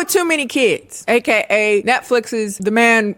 with too many kids, aka Netflix's The Man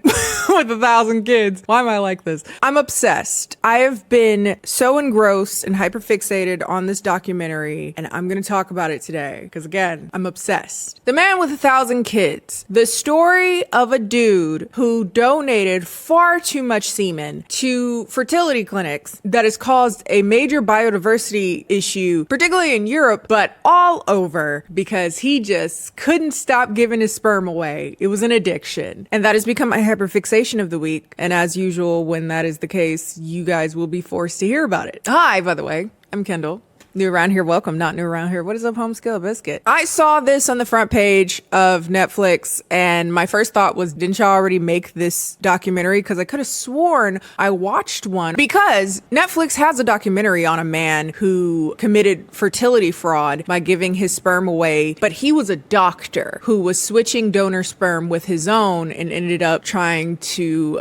with 1,000 Kids. Why am I like this? I'm obsessed. I have been so engrossed and hyperfixated on this documentary, and I'm gonna talk about it today because, again, I'm obsessed. The Man with 1,000 Kids. The story of a dude who donated far too much semen to fertility clinics that has caused a major biodiversity issue, particularly in Europe, but all over, because he just couldn't stop giving his sperm away. It was an addiction. And that has become my hyperfixation of the week. And as usual, when that is the case, you guys will be forced to hear about it. Hi, by the way, I'm Kendall. New around here, welcome. Not new around here. What is up, home skill biscuit? I saw this on the front page of Netflix, and my first thought was, didn't y'all already make this documentary? Because I could have sworn I watched one, because Netflix has a documentary on a man who committed fertility fraud by giving his sperm away, but he was a doctor who was switching donor sperm with his own and ended up trying to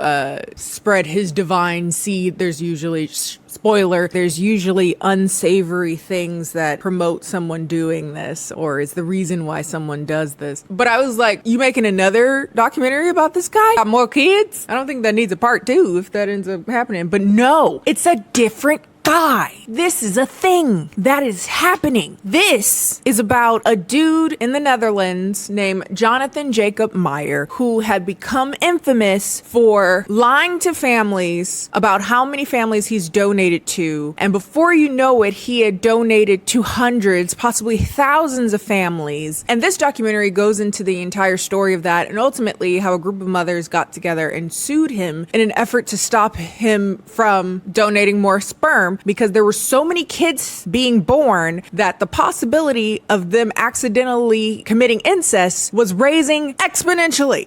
spread his divine seed. There's usually spoiler, there's usually unsavory things that promote someone doing this, or is the reason why someone does this. But I was like, you making another documentary about this guy? Got more kids? I don't think that needs a part 2 if that ends up happening. But no, it's a different guy. This is a thing that is happening. This is about a dude in the Netherlands named Jonathan Jacob Meyer, who had become infamous for lying to families about how many families he's donated to. And before you know it, he had donated to hundreds, possibly thousands of families. And this documentary goes into the entire story of that, and ultimately how a group of mothers got together and sued him in an effort to stop him from donating more sperm, because there were so many kids being born that the possibility of them accidentally committing incest was raising exponentially.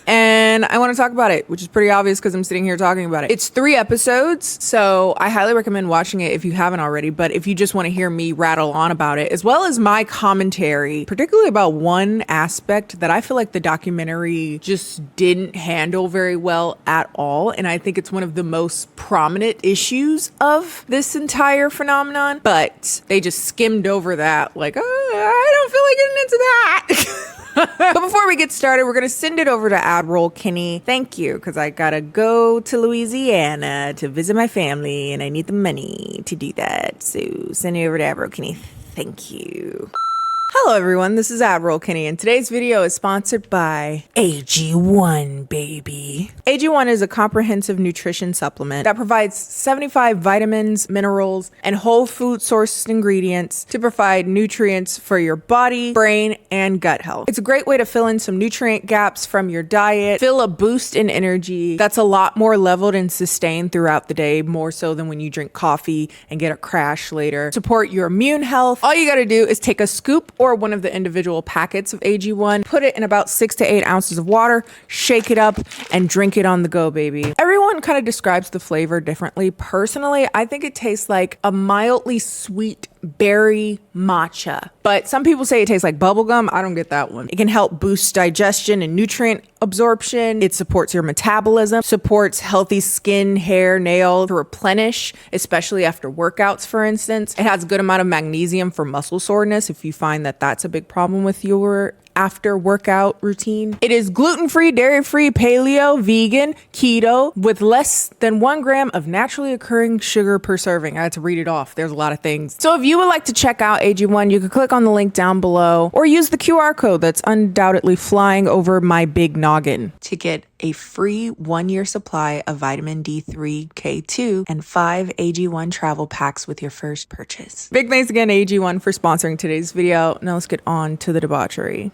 And I want to talk about it, which is pretty obvious because I'm sitting here talking about it. It's 3 episodes, so I highly recommend watching it if you haven't already. But if you just want to hear me rattle on about it, as well as my commentary, particularly about one aspect that I feel like the documentary just didn't handle very well at all. And I think it's one of the most prominent issues of this entire phenomenon, but they just skimmed over that like, oh, I don't feel like getting into that. But before we get started, we're going to send it over to Admiral Kennie. Thank you, because I got to go to Louisiana to visit my family, and I need the money to do that. So send it over to Admiral Kennie. Thank you. Hello everyone, this is Admiral Kennie, and today's video is sponsored by AG1, baby. AG1 is a comprehensive nutrition supplement that provides 75 vitamins, minerals, and whole food sourced ingredients to provide nutrients for your body, brain, and gut health. It's a great way to fill in some nutrient gaps from your diet, feel a boost in energy that's a lot more leveled and sustained throughout the day, more so than when you drink coffee and get a crash later. Support your immune health. All you gotta do is take a scoop or one of the individual packets of AG1, put it in about 6 to 8 ounces of water, shake it up, and drink it on the go, baby. Everyone kind of describes the flavor differently. Personally, I think it tastes like a mildly sweet berry matcha, but some people say it tastes like bubblegum. I don't get that one. It can help boost digestion and nutrient absorption. It supports your metabolism, supports healthy skin, hair, nail to replenish, especially after workouts, for instance. It has a good amount of magnesium for muscle soreness if you find that that's a big problem with your after workout routine. It is gluten-free, dairy-free, paleo, vegan, keto, with less than 1 gram of naturally occurring sugar per serving. I had to read it off. There's a lot of things. So if you would like to check out AG1, you can click on the link down below or use the QR code that's undoubtedly flying over my big noggin to get a free 1-year supply of vitamin D3, K2, and 5 AG1 travel packs with your first purchase. Big thanks again to AG1 for sponsoring today's video. Now let's get on to the debauchery.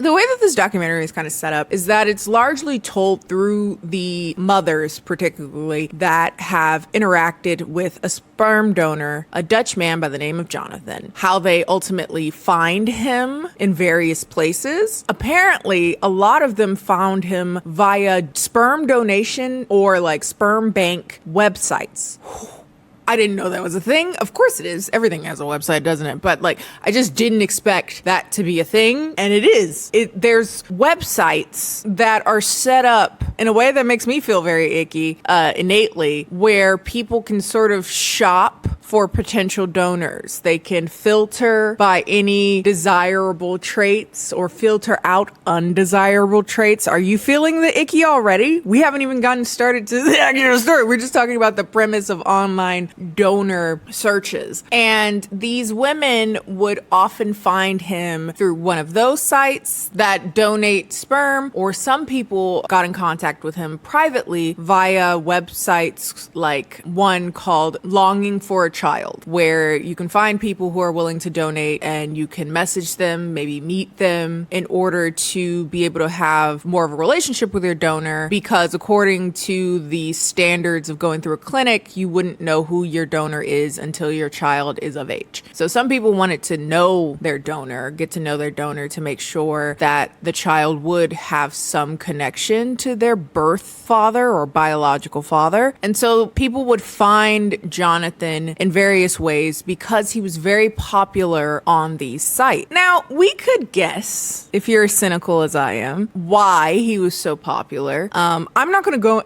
The way that this documentary is kind of set up is that it's largely told through the mothers, particularly, that have interacted with a sperm donor, a Dutch man by the name of Jonathan, how they ultimately find him in various places. Apparently, a lot of them found him via sperm donation or like sperm bank websites. I didn't know that was a thing. Of course it is. Everything has a website, doesn't it? But like, I just didn't expect that to be a thing. And it is. There's websites that are set up in a way that makes me feel very icky, innately, where people can sort of shop for potential donors. They can filter by any desirable traits or filter out undesirable traits. Are you feeling the icky already? We haven't even gotten started to the actual story. We're just talking about the premise of online donor searches. And these women would often find him through one of those sites that donate sperm, or some people got in contact with him privately via websites like one called Longing for a Child, where you can find people who are willing to donate and you can message them, maybe meet them in order to be able to have more of a relationship with your donor, because according to the standards of going through a clinic, you wouldn't know who your donor is until your child is of age. So some people wanted to know their donor, get to know their donor to make sure that the child would have some connection to their birth father or biological father. And so people would find Jonathan in various ways because he was very popular on these sites. Now, we could guess, if you're as cynical as I am, why he was so popular. I'm not going to go...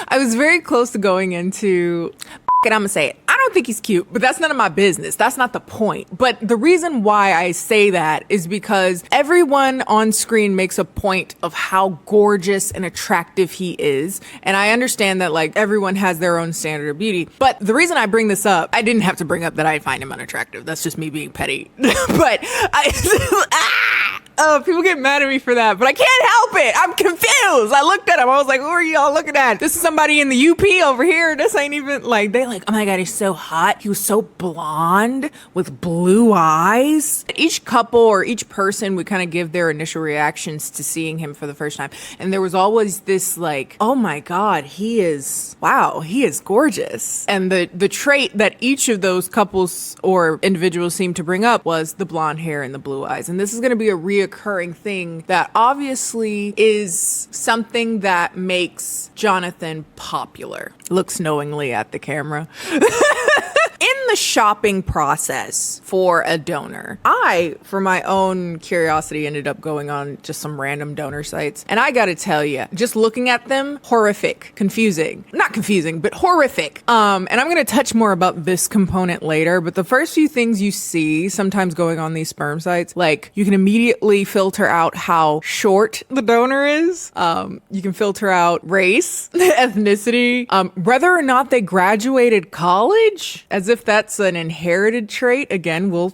I was very close to going into... And I'm gonna say it. I don't think he's cute, but that's none of my business. That's not the point. But the reason why I say that is because everyone on screen makes a point of how gorgeous and attractive he is. And I understand that like everyone has their own standard of beauty. But the reason I bring this up, I didn't have to bring up that I find him unattractive. That's just me being petty. But people get mad at me for that, but I can't help it. I'm confused. I looked at him. I was like, who are y'all looking at? This is somebody in the UP over here. This ain't even like, they like, oh my God, he's so hot. He was so blonde with blue eyes. Each couple or each person would kind of give their initial reactions to seeing him for the first time. And there was always this like, oh my God, he is gorgeous. And the trait that each of those couples or individuals seemed to bring up was the blonde hair and the blue eyes. And this is going to be a reoccurring thing that obviously is something that makes Jonathan popular. Looks knowingly at the camera. In the shopping process for a donor, I, for my own curiosity, ended up going on just some random donor sites. And I gotta tell you, just looking at them, horrific, confusing. Not confusing, but horrific. And I'm gonna touch more about this component later, but the first few things you see sometimes going on these sperm sites, like you can immediately filter out how short the donor is. You can filter out race, ethnicity, whether or not they graduated college, as if that's an inherited trait. Again, we'll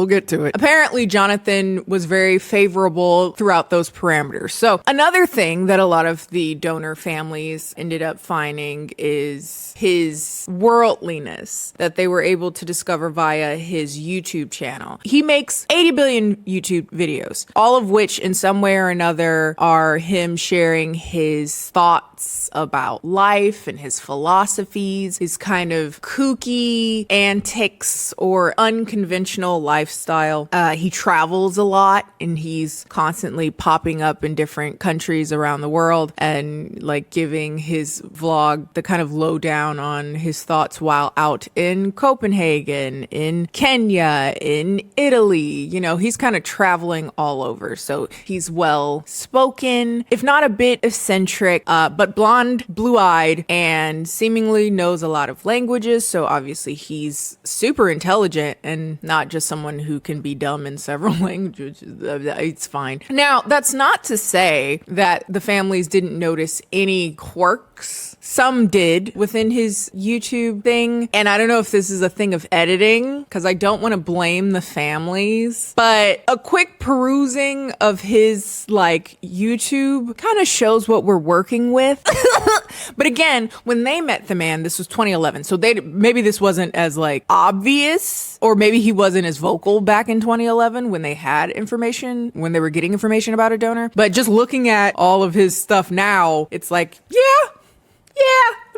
get to it. Apparently, Jonathan was very favorable throughout those parameters. So another thing that a lot of the donor families ended up finding is his worldliness that they were able to discover via his YouTube channel. He makes 80 billion YouTube videos, all of which in some way or another are him sharing his thoughts about life and his philosophies, his kind of kooky antics or unconventional lifestyle. He travels a lot and he's constantly popping up in different countries around the world and like giving his vlog the kind of lowdown on his thoughts while out in Copenhagen, in Kenya, in Italy. You know, he's kind of traveling all over. So he's well spoken, if not a bit eccentric, but blonde, blue-eyed, and seemingly knows a lot of languages. So obviously he's super intelligent and not just someone who can be dumb in several languages. It's fine. Now, that's not to say that the families didn't notice any quirks. Some did within his YouTube thing. And I don't know if this is a thing of editing, because I don't want to blame the families, but a quick perusing of his like YouTube kind of shows what we're working with. But again, when they met the man, this was 2011. So maybe this wasn't as like obvious, or maybe he wasn't as vocal back in 2011 when they had information, when they were getting information about a donor. But just looking at all of his stuff now, it's like, yeah,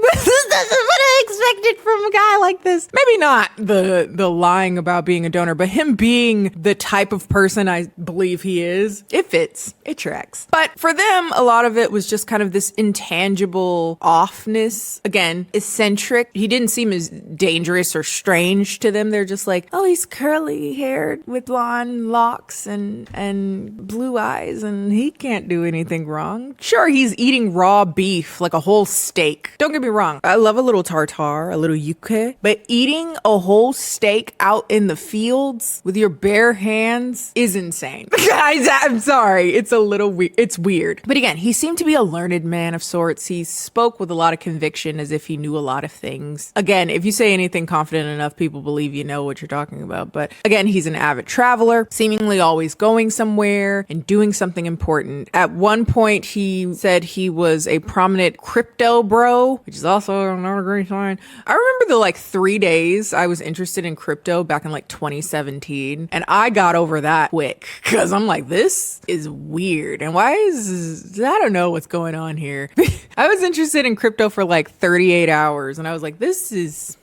This is what I expected from a guy like this. Maybe not the lying about being a donor, but him being the type of person I believe he is. It fits. It tracks. But for them, a lot of it was just kind of this intangible offness. Again, eccentric. He didn't seem as dangerous or strange to them. They're just like, oh, he's curly haired with blonde locks and blue eyes, and he can't do anything wrong. Sure, he's eating raw beef, like a whole steak. Don't get me wrong. I love a little tartare, a little yuke, but eating a whole steak out in the fields with your bare hands is insane. Guys, I'm sorry. It's a little weird. It's weird. But again, he seemed to be a learned man of sorts. He spoke with a lot of conviction as if he knew a lot of things. Again, if you say anything confident enough, people believe you know what you're talking about. But again, he's an avid traveler, seemingly always going somewhere and doing something important. At one point, he said he was a prominent crypto bro, which is also another great sign. I remember the 3 days I was interested in crypto back in 2017, and I got over that quick because I'm like, this is weird. And why is, I don't know what's going on here. I was interested in crypto for 38 hours, and I was like, this is,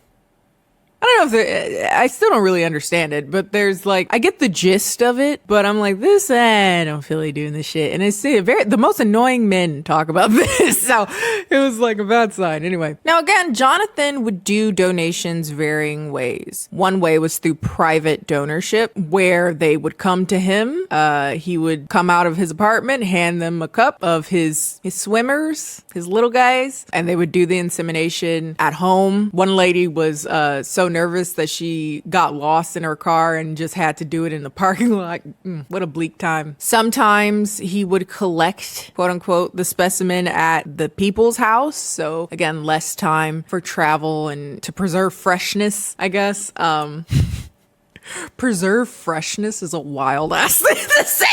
I don't know if I still don't really understand it, but there's I get the gist of it, but I'm like, this, I don't feel like doing this shit. And it's the most annoying men talk about this. So it was a bad sign. Anyway. Now again, Jonathan would do donations varying ways. One way was through private donorship, where they would come to him. He would come out of his apartment, hand them a cup of his swimmers, his little guys, and they would do the insemination at home. One lady was so nervous that she got lost in her car and just had to do it in the parking lot. What a bleak time. Sometimes he would collect, quote unquote, the specimen at the people's house. So again, less time for travel and to preserve freshness, I guess. Preserve freshness is a wild ass thing to say.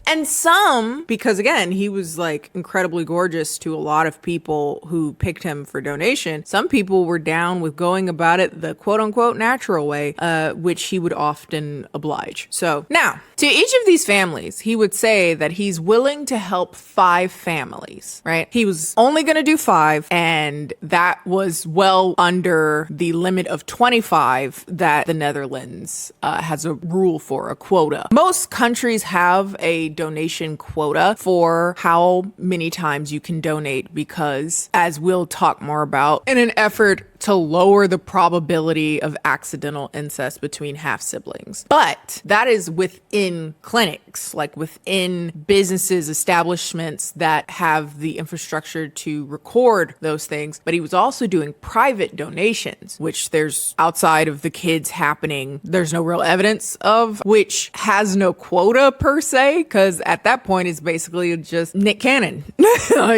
And some, because again, he was incredibly gorgeous to a lot of people who picked him for donation. Some people were down with going about it the quote unquote natural way, which he would often oblige. So now, to each of these families, he would say that he's willing to help 5 families, right? He was only going to do 5, and that was well under the limit of 25 that the Netherlands has a rule for, a quota. Most countries have a donation quota for how many times you can donate because, as we'll talk more about, in an effort to lower the probability of accidental incest between half siblings. But that is within clinics, within businesses, establishments that have the infrastructure to record those things. But he was also doing private donations, which there's outside of the kids happening, there's no real evidence of, which has no quota per se, because at that point it's basically just Nick Cannon.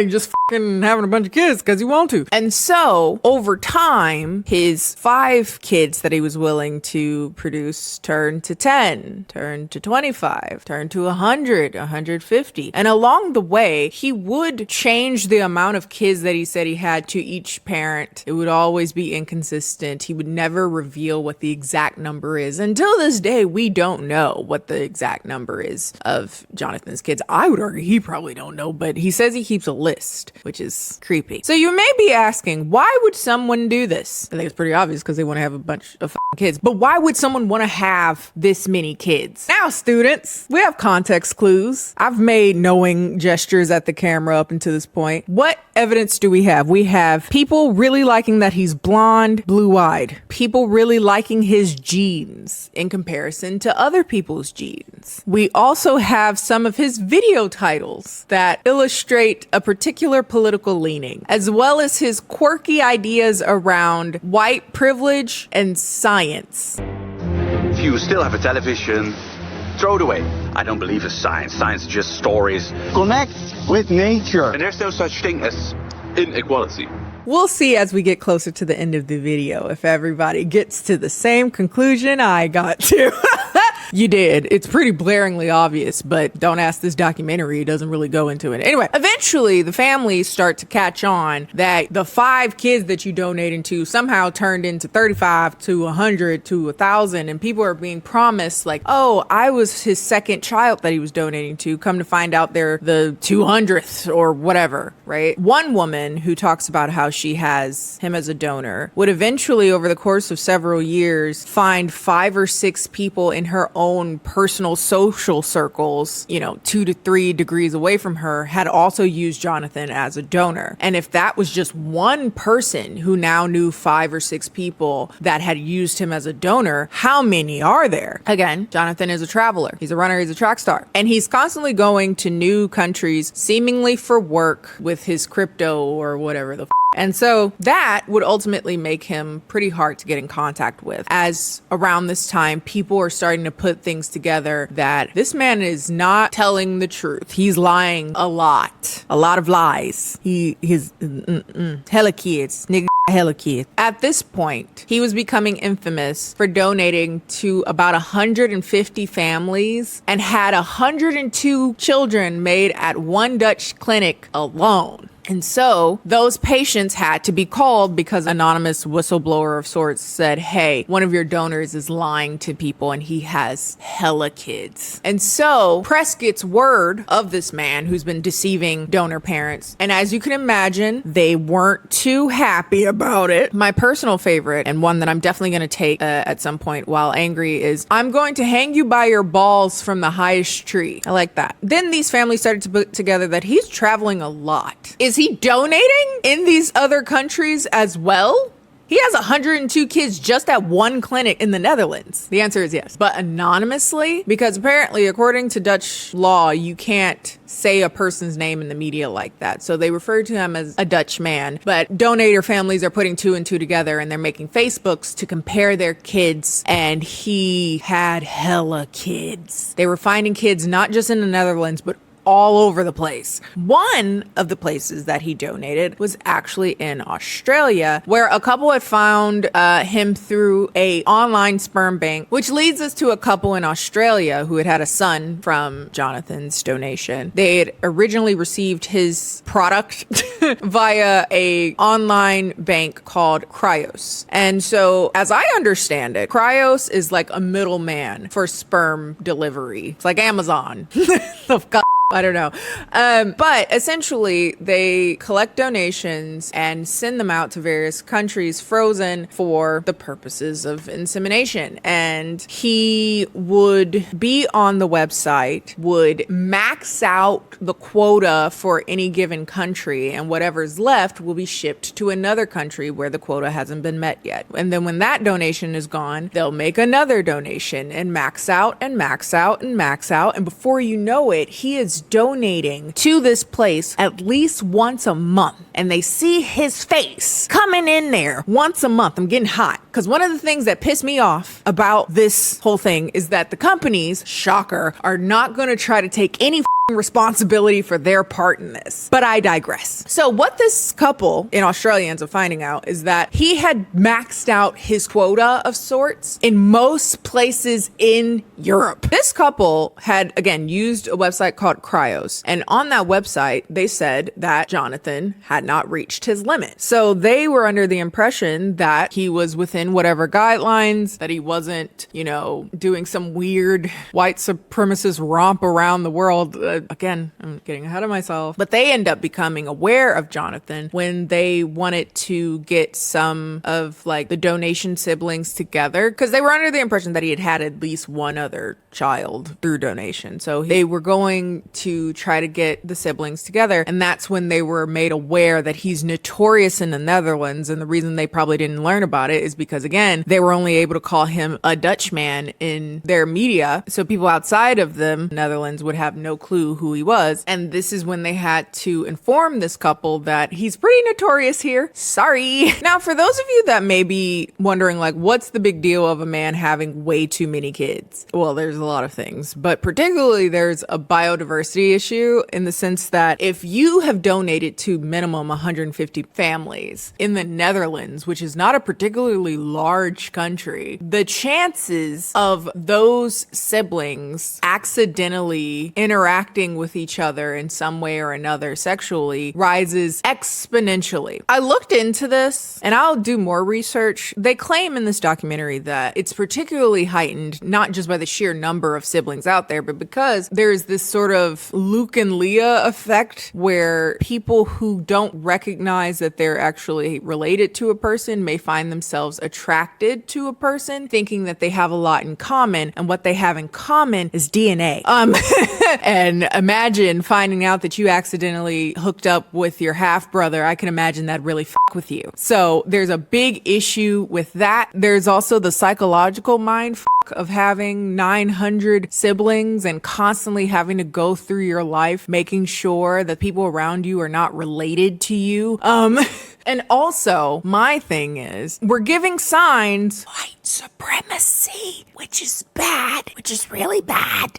Just fucking having a bunch of kids because you want to. And so over time, his 5 kids that he was willing to produce turned to 10, turned to 25, turned to 100, 150. And along the way, he would change the amount of kids that he said he had to each parent. It would always be inconsistent. He would never reveal what the exact number is. Until this day, we don't know what the exact number is of Jonathan's kids. I would argue he probably don't know, but he says he keeps a list, which is creepy. So you may be asking, why would someone do this? I think it's pretty obvious because they want to have a bunch of kids. But why would someone want to have this many kids? Now, students, we have context clues. I've made knowing gestures at the camera up until this point. What evidence do we have? We have people really liking that he's blonde, blue-eyed. People really liking his genes in comparison to other people's genes. We also have some of his video titles that illustrate a particular political leaning, as well as his quirky ideas around white privilege and science. If you still have a television, throw it away. I don't believe in science. Science is just stories. Connect with nature. And there's no such thing as inequality. We'll see as we get closer to the end of the video if everybody gets to the same conclusion I got to. You did. It's pretty blaringly obvious, but don't ask this documentary. It doesn't really go into it. Anyway, eventually the families start to catch on that the 5 kids that you donated to somehow turned into 35 to 100 to 1,000, and people are being promised like, oh, I was his second child that he was donating to. Come to find out they're the 200th or whatever, right? One woman who talks about how she has him as a donor would eventually, over the course of several years, find 5 or 6 people in her own personal social circles, 2 to 3 degrees away from her, had also used Jonathan as a donor. And if that was just one person who now knew 5 or 6 people that had used him as a donor, how many are there? Again, Jonathan is a traveler. He's a runner. He's a track star. And he's constantly going to new countries, seemingly for work with his crypto or whatever the and so that would ultimately make him pretty hard to get in contact with, as around this time, people are starting to put things together that this man is not telling the truth. He's lying a lot of lies. He's hella kids, nigga. Hella kids. At this point, he was becoming infamous for donating to about 150 families and had 102 children made at one Dutch clinic alone. And so those patients had to be called because an anonymous whistleblower of sorts said, hey, one of your donors is lying to people and he has hella kids. And so press gets word of this man who's been deceiving donor parents. And as you can imagine, they weren't too happy about it. My personal favorite, and one that I'm definitely going to take at some point while angry, is I'm going to hang you by your balls from the highest tree. I like that. Then these families started to put together that he's traveling a lot. Is he donating in these other countries as well? He has 102 kids just at one clinic in the Netherlands. The answer is yes. But anonymously, because apparently, according to Dutch law, you can't say a person's name in the media like that. So they refer to him as a Dutch man. But donor families are putting 2 and 2 together and they're making Facebooks to compare their kids. And he had hella kids. They were finding kids not just in the Netherlands, but all over the place. One of the places that he donated was actually in Australia, where a couple had found him through a online sperm bank, which leads us to a couple in Australia who had a son from Jonathan's donation. They had originally received his product via a online bank called Cryos. And so, as I understand it, Cryos is like a middleman for sperm delivery. It's like Amazon. I don't know. But essentially, they collect donations and send them out to various countries frozen for the purposes of insemination. And he would be on the website, would max out the quota for any given country, and whatever's left will be shipped to another country where the quota hasn't been met yet. And then when that donation is gone, they'll make another donation and max out and max out and max out. And before you know it, he is donating to this place at least once a month, and they see his face coming in there once a month. I'm getting hot because one of the things that pissed me off about this whole thing is that the companies, shocker, are not going to try to take any responsibility for their part in this. But I digress. So what this couple in Australia ends up finding out is that he had maxed out his quota of sorts in most places in Europe. This couple had, again, used a website called Cryos. And on that website, they said that Jonathan had not reached his limit. So they were under the impression that he was within whatever guidelines, that he wasn't, doing some weird white supremacist romp around the world. Again, I'm getting ahead of myself. But they end up becoming aware of Jonathan when they wanted to get some of the donation siblings together, because they were under the impression that he had had at least one other child through donation. So they were going to try to get the siblings together. And that's when they were made aware that he's notorious in the Netherlands. And the reason they probably didn't learn about it is because, again, they were only able to call him a Dutch man in their media. So people outside of the Netherlands would have no clue who he was. And this is when they had to inform this couple that he's pretty notorious here. Sorry. Now, for those of you that may be wondering, what's the big deal of a man having way too many kids? Well, there's a lot of things, but particularly there's a biodiversity issue in the sense that if you have donated to minimum 150 families in the Netherlands, which is not a particularly large country, the chances of those siblings accidentally interacting with each other in some way or another sexually rises exponentially. I looked into this, and I'll do more research. They claim in this documentary that it's particularly heightened, not just by the sheer number of siblings out there, but because there's this sort of Luke and Leah effect where people who don't recognize that they're actually related to a person may find themselves attracted to a person, thinking that they have a lot in common, and what they have in common is DNA. And imagine finding out that you accidentally hooked up with your half brother. I can imagine that really fuck with you. So there's a big issue with that. There's also the psychological mind fuck of having 900 siblings and constantly having to go through your life making sure that people around you are not related to you. And also, my thing is, we're giving signs white supremacy, which is bad, which is really bad.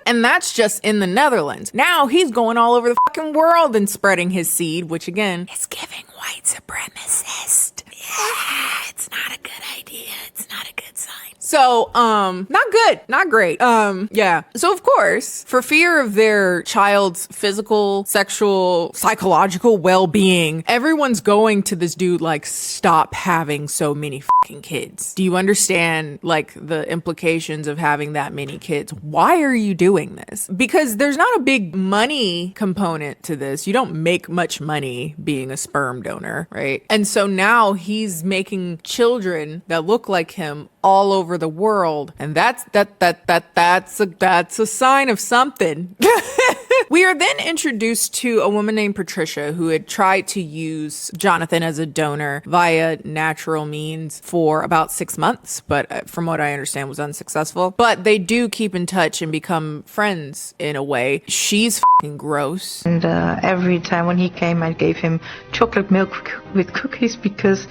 And that's just in the Netherlands. Now he's going all over the fucking world and spreading his seed, which again is giving white supremacist. Yeah, it's not a good idea. It's not a good sign. So, not good, not great. Yeah. So of course, for fear of their child's physical, sexual, psychological well-being, everyone's going to this dude like, stop having so many fucking kids. Do you understand like the implications of having that many kids? Why are you doing this? Because there's not a big money component to this. You don't make much money being a sperm donor, right? And so now he's making children that look like him all over the world, and that's a sign of something. We are then introduced to a woman named Patricia who had tried to use Jonathan as a donor via natural means for about 6 months, but from what I understand was unsuccessful. But they do keep in touch and become friends in a way. She's fucking gross. And every time when he came, I gave him chocolate milk with cookies because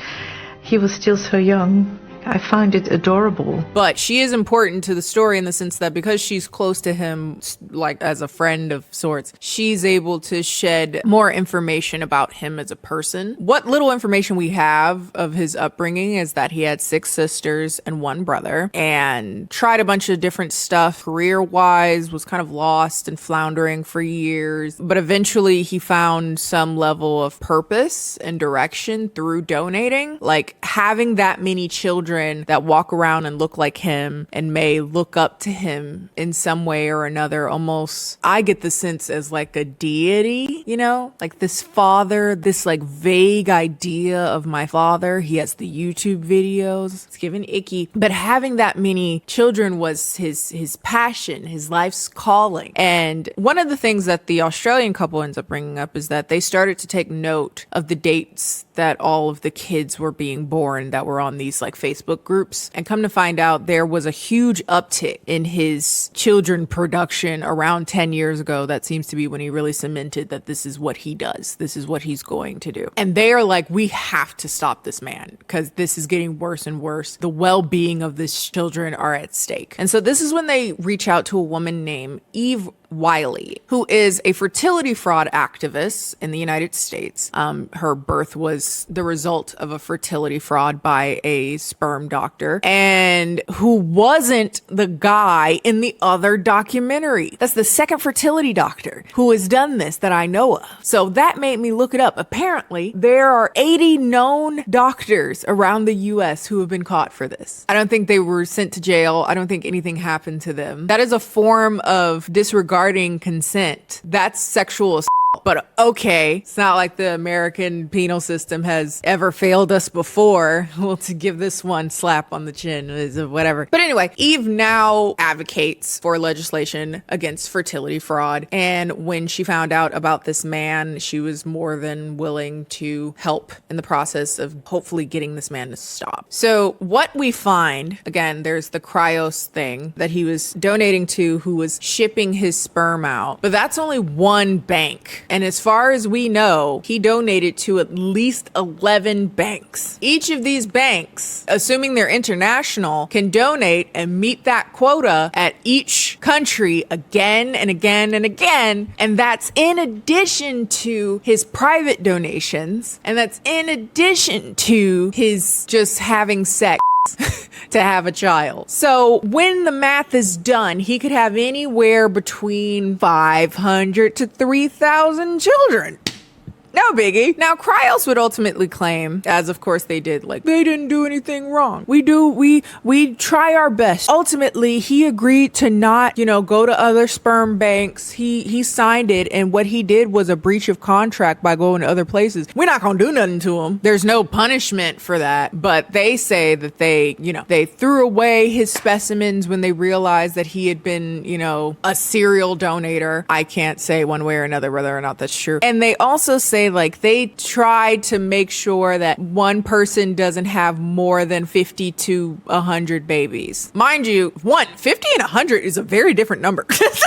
he was still so young. I find it adorable. But she is important to the story in the sense that because she's close to him, like as a friend of sorts, she's able to shed more information about him as a person. What little information we have of his upbringing is that he had 6 sisters and 1 brother and tried a bunch of different stuff career-wise, was kind of lost and floundering for years. But eventually he found some level of purpose and direction through donating. Like having that many children that walk around and look like him and may look up to him in some way or another. Almost, I get the sense as like a deity, you know, like this father, this like vague idea of my father. He has the YouTube videos. It's giving icky. But having that many children was his passion, his life's calling. And one of the things that the Australian couple ends up bringing up is that they started to take note of the dates that all of the kids were being born that were on these like Facebook groups, and come to find out there was a huge uptick in his children production around 10 years ago. That seems to be when he really cemented that this is what he does. This is what he's going to do. And they are like, we have to stop this man because this is getting worse and worse. The well-being of these children are at stake. And so this is when they reach out to a woman named Eve Wiley, who is a fertility fraud activist in the United States. Her birth was the result of a fertility fraud by a sperm doctor, and who wasn't the guy in the other documentary. That's the second fertility doctor who has done this that I know of. So that made me look it up. Apparently, there are 80 known doctors around the US who have been caught for this. I don't think they were sent to jail. I don't think anything happened to them. That is a form of disregarding consent. That's sexual assault. But okay, it's not like the American penal system has ever failed us before. Well, to give this one slap on the chin is whatever. But anyway, Eve now advocates for legislation against fertility fraud. And when she found out about this man, she was more than willing to help in the process of hopefully getting this man to stop. So what we find, again, there's the cryos thing that he was donating to, who was shipping his sperm out. But that's only one bank And as far as we know, he donated to at least 11 banks. Each of these banks, assuming they're international, can donate and meet that quota at each country again and again and again. And that's in addition to his private donations. And that's in addition to his just having sex to have a child. So when the math is done, he could have anywhere between 500 to 3,000 children. No biggie. Now, Cryos would ultimately claim, as of course they did, like, they didn't do anything wrong. We try our best. Ultimately, he agreed to not, go to other sperm banks. He signed it, and what he did was a breach of contract by going to other places. We're not gonna do nothing to him. There's no punishment for that, but they say that they threw away his specimens when they realized that he had been, a serial donator. I can't say one way or another whether or not that's true. And they also say they tried to make sure that one person doesn't have more than 50 to 100 babies. Mind you, 50 and 100 is a very different number.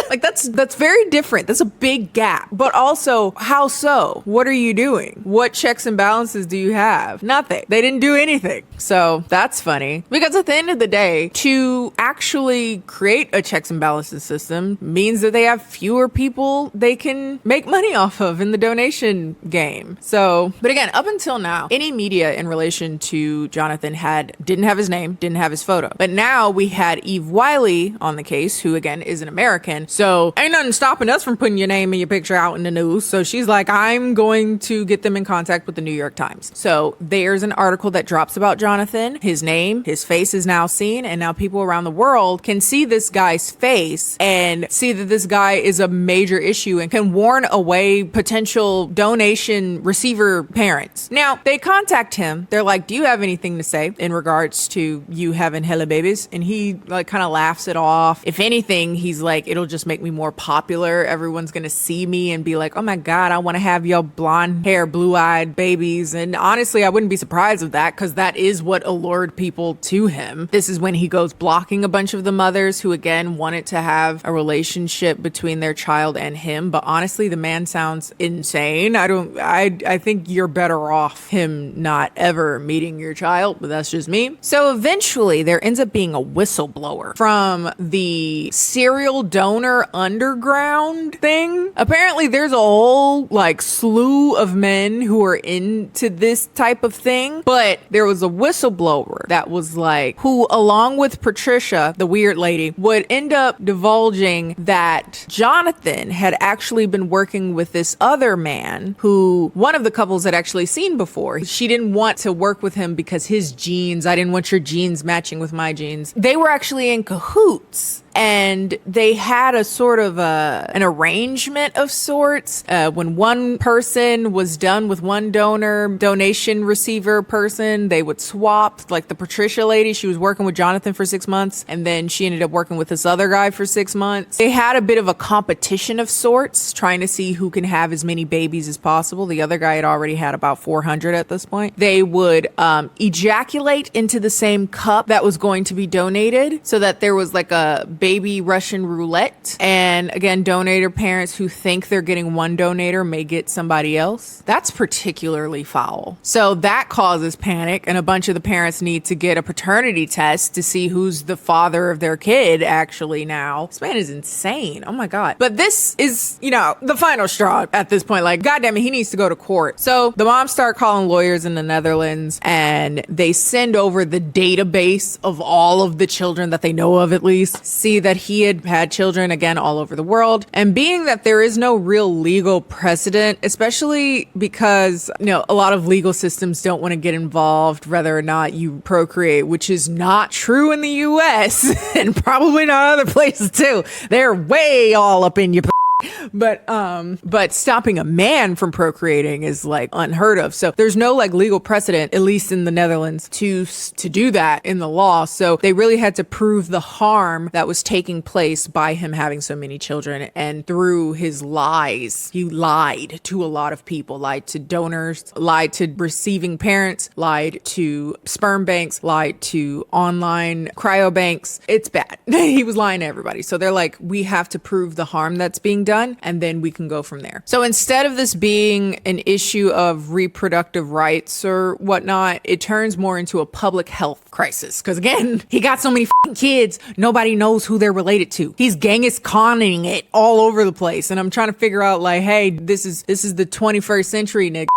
That's very different. That's a big gap. But also, how so? What are you doing? What checks and balances do you have? Nothing. They didn't do anything. So that's funny. Because at the end of the day, to actually create a checks and balances system means that they have fewer people they can make money off of in the donation game. So, but again, up until now, any media in relation to Jonathan didn't have his name, didn't have his photo. But now we had Eve Wiley on the case, who again is an American. So ain't nothing stopping us from putting your name and your picture out in the news. So she's like, I'm going to get them in contact with the New York Times. So there's an article that drops about Jonathan. His name, his face is now seen, and now people around the world can see this guy's face and see that this guy is a major issue and can warn away potential donation receiver parents. Now, they contact him. They're like, do you have anything to say in regards to you having hella babies? And he kind of laughs it off. If anything, he's like, it'll just make me more popular. Everyone's going to see me and be like, oh my God, I want to have your blonde hair, blue-eyed babies. And honestly, I wouldn't be surprised with that because that is what allured people to him. This is when he goes blocking a bunch of the mothers who, again, wanted to have a relationship between their child and him. But honestly, the man sounds insane. I think you're better off him not ever meeting your child, but that's just me. So eventually there ends up being a whistleblower from the serial donor underground thing. Apparently there's a whole slew of men who are into this type of thing, but there was a whistleblower that was who along with Patricia, the weird lady, would end up divulging that Jonathan had actually been working with this other man who one of the couples had actually seen before. She didn't want to work with him because his genes, I didn't want your genes matching with my genes. They were actually in cahoots. And they had a sort of an arrangement of sorts. When one person was done with one donation receiver person, they would swap. Like the Patricia lady, she was working with Jonathan for 6 months, and then she ended up working with this other guy for 6 months. They had a bit of a competition of sorts, trying to see who can have as many babies as possible. The other guy had already had about 400 at this point. They would ejaculate into the same cup that was going to be donated, so that there was a baby Russian roulette. And again, donor parents who think they're getting one donor may get somebody else. That's particularly foul. So that causes panic, and a bunch of the parents need to get a paternity test to see who's the father of their kid actually now. This man is insane. Oh my God. But this is, the final straw at this point. Goddamn it, he needs to go to court. So the moms start calling lawyers in the Netherlands, and they send over the database of all of the children that they know of, at least, see that he had had children, again, all over the world. And being that there is no real legal precedent, especially because, a lot of legal systems don't want to get involved whether or not you procreate, which is not true in the US and probably not other places too. They're way all up in your But stopping a man from procreating is unheard of. So there's no legal precedent, at least in the Netherlands, to do that in the law. So they really had to prove the harm that was taking place by him having so many children. And through his lies, he lied to a lot of people, lied to donors, lied to receiving parents, lied to sperm banks, lied to online cryobanks. It's bad. He was lying to everybody. So they're we have to prove the harm that's being done, and then we can go from there. So instead of this being an issue of reproductive rights or whatnot, it turns more into a public health crisis. Because again, he got so many kids, nobody knows who they're related to. He's Genghis Khaning it all over the place. And I'm trying to figure out like, hey, this is the 21st century, nigga.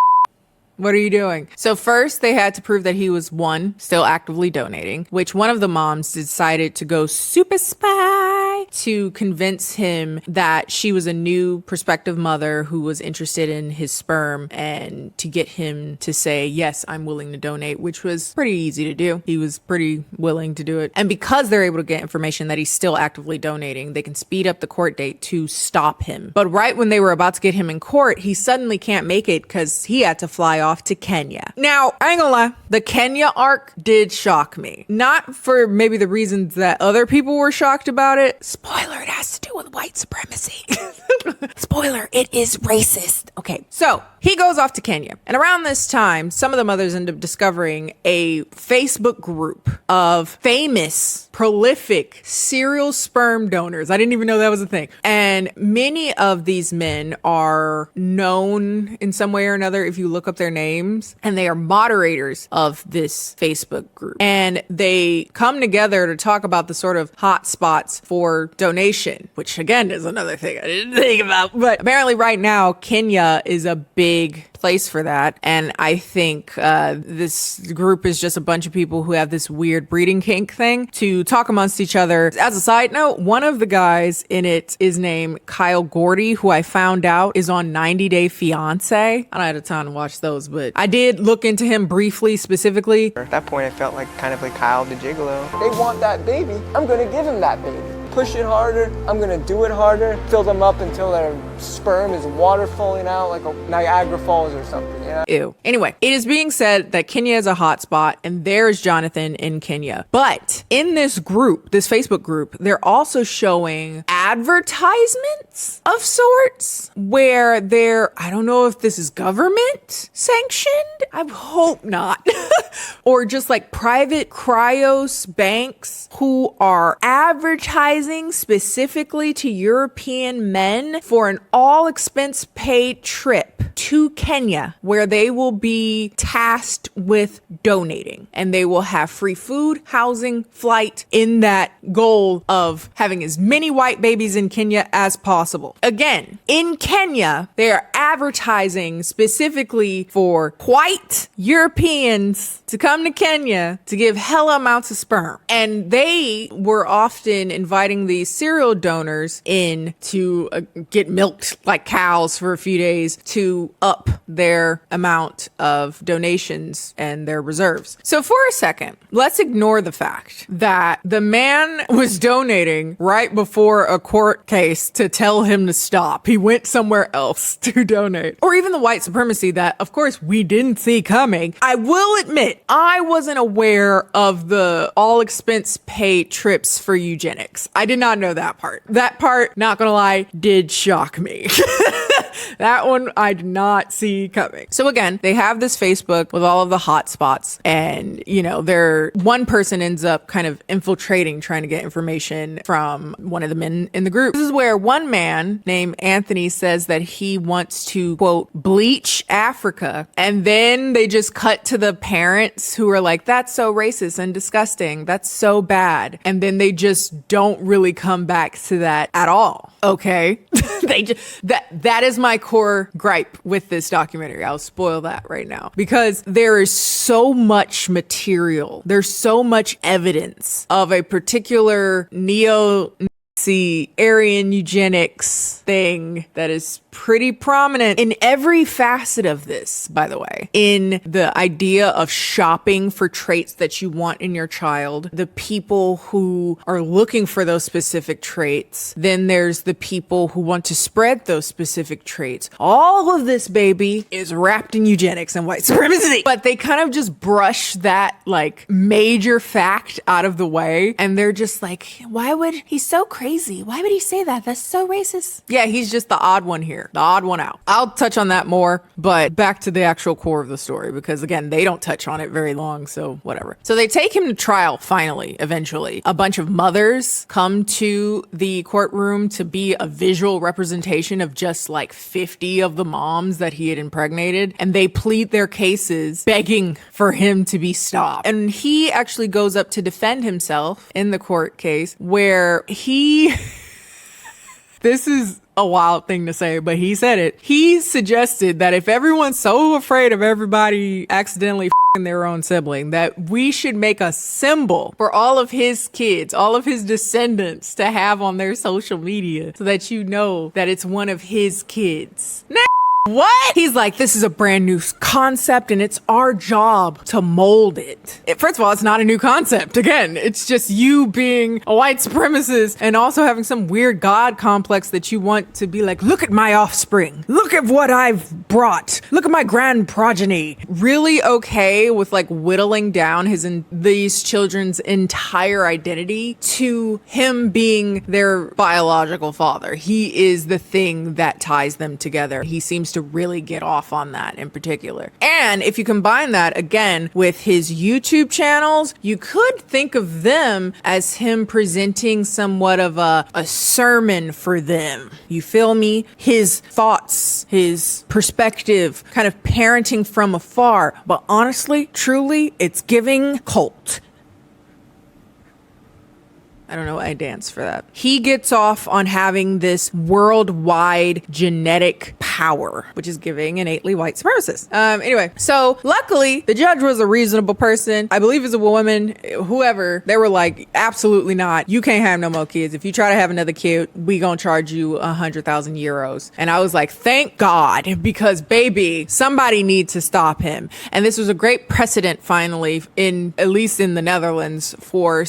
What are you doing? So first they had to prove that he was still actively donating, which one of the moms decided to go super spy to convince him that she was a new prospective mother who was interested in his sperm and to get him to say, yes, I'm willing to donate, which was pretty easy to do. He was pretty willing to do it. And because they're able to get information that he's still actively donating, they can speed up the court date to stop him. But right when they were about to get him in court, he suddenly can't make it because he had to fly off to Kenya. Now, I ain't gonna lie, the Kenya arc did shock me. Not for maybe the reasons that other people were shocked about it. Spoiler, it has to do with white supremacy. Spoiler, it is racist. Okay, so he goes off to Kenya. And around this time, some of the mothers end up discovering a Facebook group of famous, prolific serial sperm donors. I didn't even know that was a thing. And many of these men are known in some way or another if you look up their names, and they are moderators of this Facebook group. And they come together to talk about the sort of hot spots for donation, which again is another thing I didn't think about. But apparently right now, Kenya is a big place for that. And I think this group is just a bunch of people who have this weird breeding kink thing to talk amongst each other. As a side note, one of the guys in it is named Kyle Gordy, who I found out is on 90 Day Fiance. I don't have time to watch those, but I did look into him briefly, specifically. At that point, I felt like kind of like Kyle the Gigolo. They want that baby. I'm going to give him that baby. Push it harder. I'm going to do it harder. Fill them up until their sperm is water falling out like a Niagara Falls or something, you know? Ew. Anyway, it is being said that Kenya is a hotspot and there's Jonathan in Kenya. But in this group, this Facebook group, they're also showing advertisements of sorts where I don't know if this is government sanctioned. I hope not. Or just like private cryos banks who are advertising specifically to European men for an all expense paid trip to Kenya where they will be tasked with donating, and they will have free food, housing, flight in that goal of having as many white babies in Kenya as possible. Again, in Kenya, they are advertising specifically for white Europeans to come to Kenya to give hella amounts of sperm. And they were often inviting these serial donors in to get milked like cows for a few days to up their amount of donations and their reserves. So for a second, let's ignore the fact that the man was donating right before a court case to tell him to stop. He went somewhere else to donate. Or even the white supremacy that, of course, we didn't see coming. I will admit, I wasn't aware of the all expense paid trips for eugenics. I did not know that part. That part, not gonna lie, did shock me. That one I did not see coming. So again, they have this Facebook with all of the hot spots, and one person ends up kind of infiltrating, trying to get information from one of the men in the group. This is where one man named Anthony says that he wants to, quote, bleach Africa. And then they just cut to the parents who are like, that's so racist and disgusting. That's so bad. And then they just don't really come back to that at all. Okay. That is my core gripe with this documentary. I'll spoil that right now because there is so much material. There's so much evidence of a particular Aryan eugenics thing that is pretty prominent in every facet of this, by the way. In the idea of shopping for traits that you want in your child, the people who are looking for those specific traits, then there's the people who want to spread those specific traits. All of this, baby, is wrapped in eugenics and white supremacy. But they kind of just brush that like major fact out of the way, and they're just like, why would he's so crazy? crazy. Why would he say that? That's so racist. Yeah, he's just the odd one here, the odd one out. I'll touch on that more, but back to the actual core of the story, because again, they don't touch on it very long, so whatever. So they take him to trial finally, eventually. A bunch of mothers come to the courtroom to be a visual representation of just like 50 of the moms that he had impregnated, and they plead their cases begging for him to be stopped. And he actually goes up to defend himself in the court case where he this is a wild thing to say, but he said it. He suggested that if everyone's so afraid of everybody accidentally f***ing their own sibling, that we should make a symbol for all of his kids, all of his descendants to have on their social media so that you know that it's one of his kids. What? He's like, this is a brand new concept and it's our job to mold it. First of all, it's not a new concept. Again, it's just you being a white supremacist and also having some weird God complex that you want to be like, look at my offspring. Look at what I've brought. Look at my grand progeny. Really okay with like whittling down these children's entire identity to him being their biological father. He is the thing that ties them together. He seems to really get off on that in particular. And if you combine that again with his YouTube channels, you could think of them as him presenting somewhat of a sermon for them. You feel me? His thoughts, his perspective, kind of parenting from afar. But honestly, truly, it's giving cult. I don't know, I dance for that. He gets off on having this worldwide genetic power, which is giving innately white supremacist. Anyway, so luckily the judge was a reasonable person. I believe it's a woman, whoever. They were like, absolutely not. You can't have no more kids. If you try to have another kid, we gonna charge you 100,000 euros. And I was like, thank God, because baby, somebody needs to stop him. And this was a great precedent finally, at least in the Netherlands, for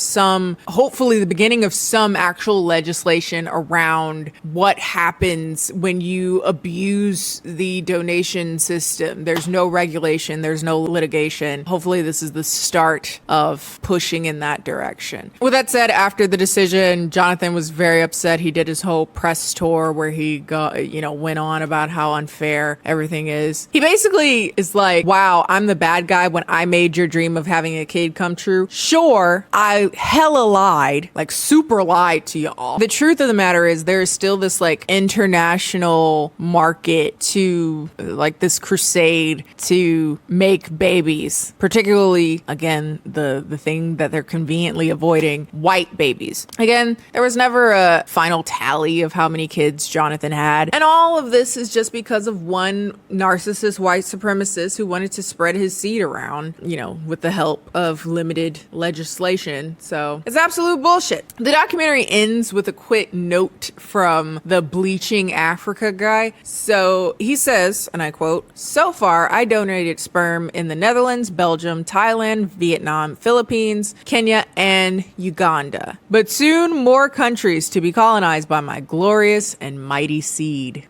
hopefully the beginning of some actual legislation around what happens when you abuse the donation system. There's no regulation, there's no litigation. Hopefully this is the start of pushing in that direction. With that said, after the decision, Jonathan was very upset. He did his whole press tour where he went on about how unfair everything is. He basically is like, wow, I'm the bad guy when I made your dream of having a kid come true. Sure, I hella lied, like super lied to y'all. The truth of the matter is there is still this like international market to like this crusade to make babies, particularly again the thing that they're conveniently avoiding, white babies. Again, there was never a final tally of how many kids Jonathan had, and all of this is just because of one narcissist white supremacist who wanted to spread his seed around, with the help of limited legislation. So it's absolute bullshit. The documentary ends with a quick note from the Bleaching Africa guy. So he says, and I quote, "So far, I donated sperm in the Netherlands, Belgium, Thailand, Vietnam, Philippines, Kenya, and Uganda. But soon more countries to be colonized by my glorious and mighty seed."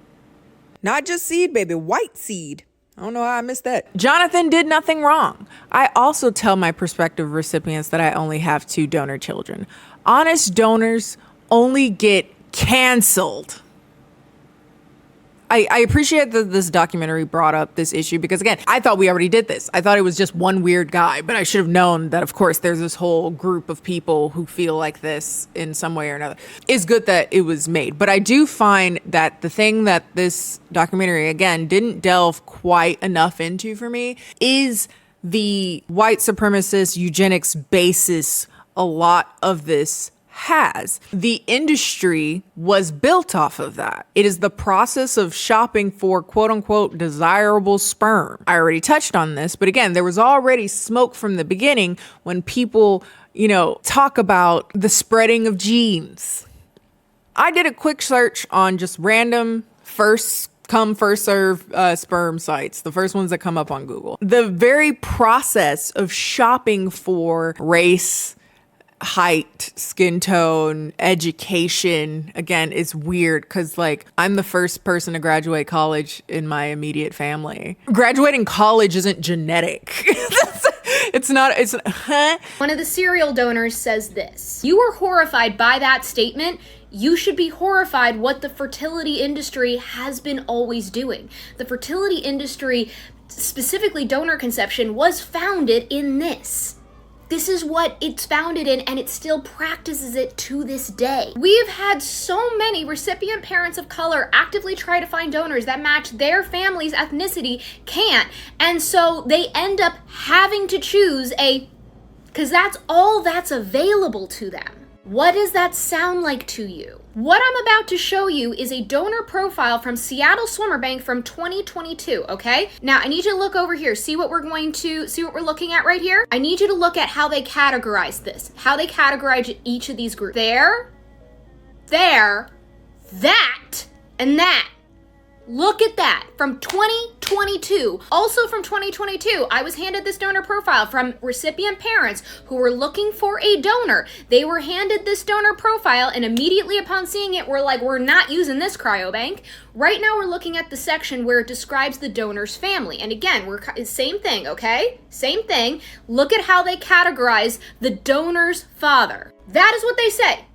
Not just seed, baby, white seed. I don't know how I missed that. Jonathan did nothing wrong. I also tell my prospective recipients that I only have 2 donor children. Honest donors only get canceled. I appreciate that this documentary brought up this issue because, again, I thought we already did this. I thought it was just one weird guy, but I should have known that, of course, there's this whole group of people who feel like this in some way or another. It's good that it was made, but I do find that the thing that this documentary, again, didn't delve quite enough into for me is the white supremacist eugenics basis a lot of this has. The industry was built off of that. It is the process of shopping for quote unquote desirable sperm. I already touched on this, but again, there was already smoke from the beginning when people, talk about the spreading of genes. I did a quick search on just random first come first serve sperm sites, the first ones that come up on Google. The very process of shopping for race, height, skin tone, education, again, is weird because I'm the first person to graduate college in my immediate family. Graduating college isn't genetic. One of the serial donors says this: "You were horrified by that statement. You should be horrified what the fertility industry has been always doing. The fertility industry, specifically donor conception, was founded in this. This is what it's founded in, and it still practices it to this day. We've had so many recipient parents of color actively try to find donors that match their family's ethnicity, can't, and so they end up having to choose because that's all that's available to them. What does that sound like to you? What I'm about to show you is a donor profile from Seattle Swimmer Bank from 2022, okay? Now, I need you to look over here. See what we're looking at right here? I need you to look at how they categorize this, how they categorize each of these groups. There, that, and that. Look at that, from 2022. Also from 2022, I was handed this donor profile from recipient parents who were looking for a donor. They were handed this donor profile, and immediately upon seeing it, we're like, we're not using this cryobank. Right now, we're looking at the section where it describes the donor's family. And again, same thing, okay? Same thing. Look at how they categorize the donor's father. That is what they say.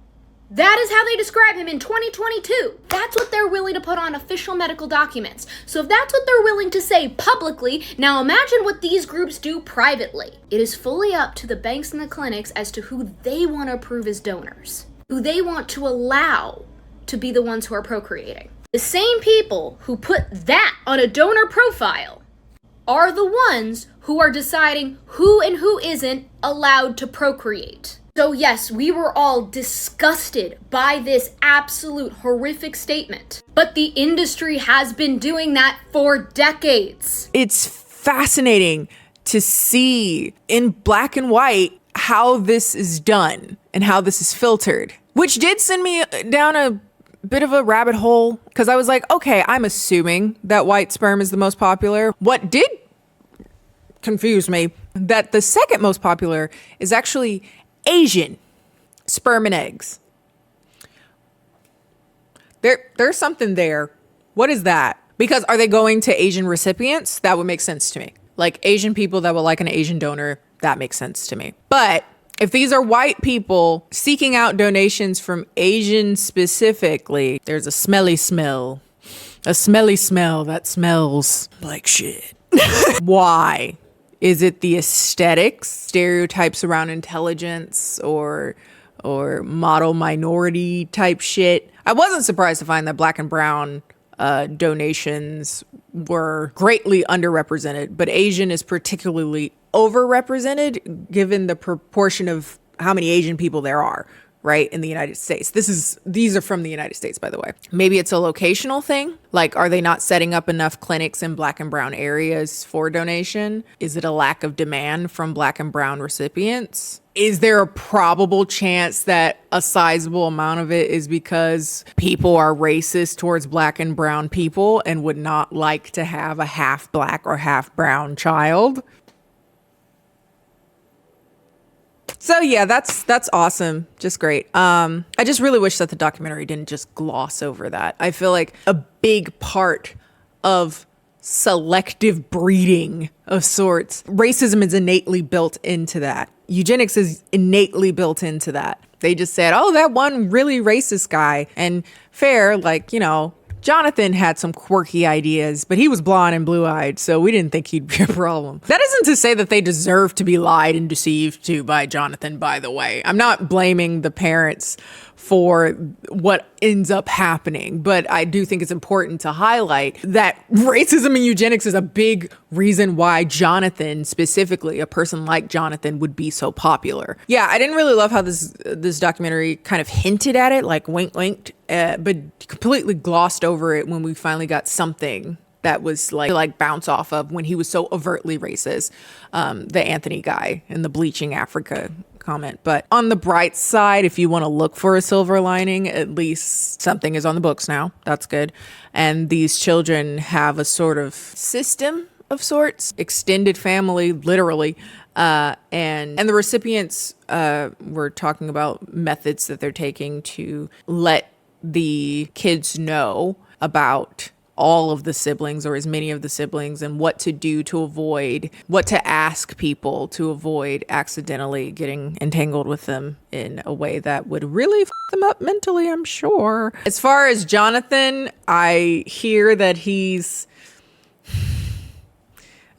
That is how they describe him in 2022. That's what they're willing to put on official medical documents. So if that's what they're willing to say publicly, now imagine what these groups do privately. It is fully up to the banks and the clinics as to who they want to approve as donors, who they want to allow to be the ones who are procreating. The same people who put that on a donor profile are the ones who are deciding who and who isn't allowed to procreate. So yes, we were all disgusted by this absolute horrific statement, but the industry has been doing that for decades. It's fascinating to see in black and white how this is done and how this is filtered, which did send me down a bit of a rabbit hole, because I was like, okay, I'm assuming that white sperm is the most popular. What did confuse me, that the second most popular is actually Asian sperm and eggs. There's something there. What is that? Because are they going to Asian recipients? That would make sense to me. Like Asian people that would like an Asian donor, that makes sense to me. But if these are white people seeking out donations from Asian specifically, there's a smelly smell that smells like shit. Why? Is it the aesthetics, stereotypes around intelligence, or model minority type shit? I wasn't surprised to find that black and brown donations were greatly underrepresented, but Asian is particularly overrepresented given the proportion of how many Asian people there are, right, in the United States. These are from the United States, by the way. Maybe it's a locational thing. Like, are they not setting up enough clinics in black and brown areas for donation? Is it a lack of demand from black and brown recipients? Is there a probable chance that a sizable amount of it is because people are racist towards black and brown people and would not like to have a half black or half brown child? So yeah, that's awesome. Just great. I just really wish that the documentary didn't just gloss over that. I feel like a big part of selective breeding of sorts, racism is innately built into that. Eugenics is innately built into that. They just said, oh, that one really racist guy. And fair, like, you know, Jonathan had some quirky ideas, but he was blonde and blue-eyed, so we didn't think he'd be a problem. That isn't to say that they deserve to be lied and deceived to by Jonathan, by the way. I'm not blaming the parents for what ends up happening, but I do think it's important to highlight that racism and eugenics is a big reason why Jonathan, specifically a person like Jonathan, would be so popular. Yeah, I didn't really love how this documentary kind of hinted at it, like winked, but completely glossed over it when we finally got something that was like bounce off of when he was so overtly racist, the Anthony guy and the bleaching Africa comment. But on the bright side, if you want to look for a silver lining, at least something is on the books now. That's good. And these children have a sort of system of sorts, extended family, literally. And the recipients were talking about methods that they're taking to let the kids know about all of the siblings or as many of the siblings and what to do to avoid, what to ask people to avoid accidentally getting entangled with them in a way that would really f them up mentally, I'm sure. As far as Jonathan, I hear that he's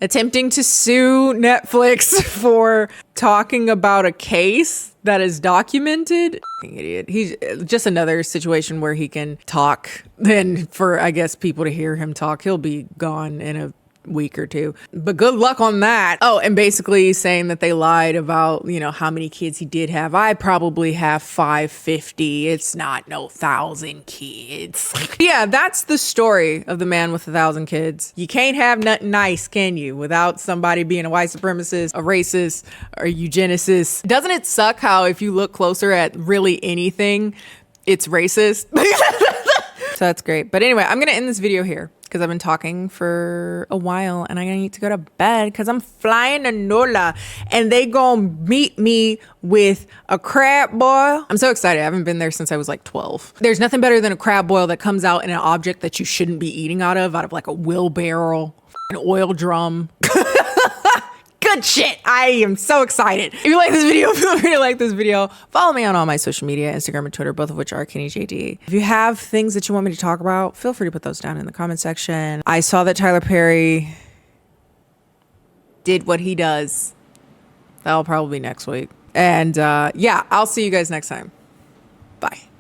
attempting to sue Netflix for talking about a case that is documented. Idiot. He's just another situation where he can talk. Then for, I guess, people to hear him talk, he'll be gone in a week or two. But good luck on that. Oh, and basically saying that they lied about, you know, how many kids he did have. I probably have 550. It's not no 1,000 kids. Yeah, that's the story of the man with 1,000 kids. You can't have nothing nice, can you? Without somebody being a white supremacist, a racist, or a eugenicist. Doesn't it suck how if you look closer at really anything, it's racist? So that's great. But anyway, I'm going to end this video here because I've been talking for a while and I need to go to bed because I'm flying to NOLA and they gonna meet me with a crab boil. I'm so excited. I haven't been there since I was like 12. There's nothing better than a crab boil that comes out in an object that you shouldn't be eating out of like a wheelbarrow, an oil drum. Good shit. I am so excited. If you like this video, feel free to like this video. Follow me on all my social media, Instagram and Twitter, both of which are KennieJD. If you have things that you want me to talk about, feel free to put those down in the comment section. I saw that Tyler Perry did what he does. That'll probably be next week. And yeah, I'll see you guys next time. Bye.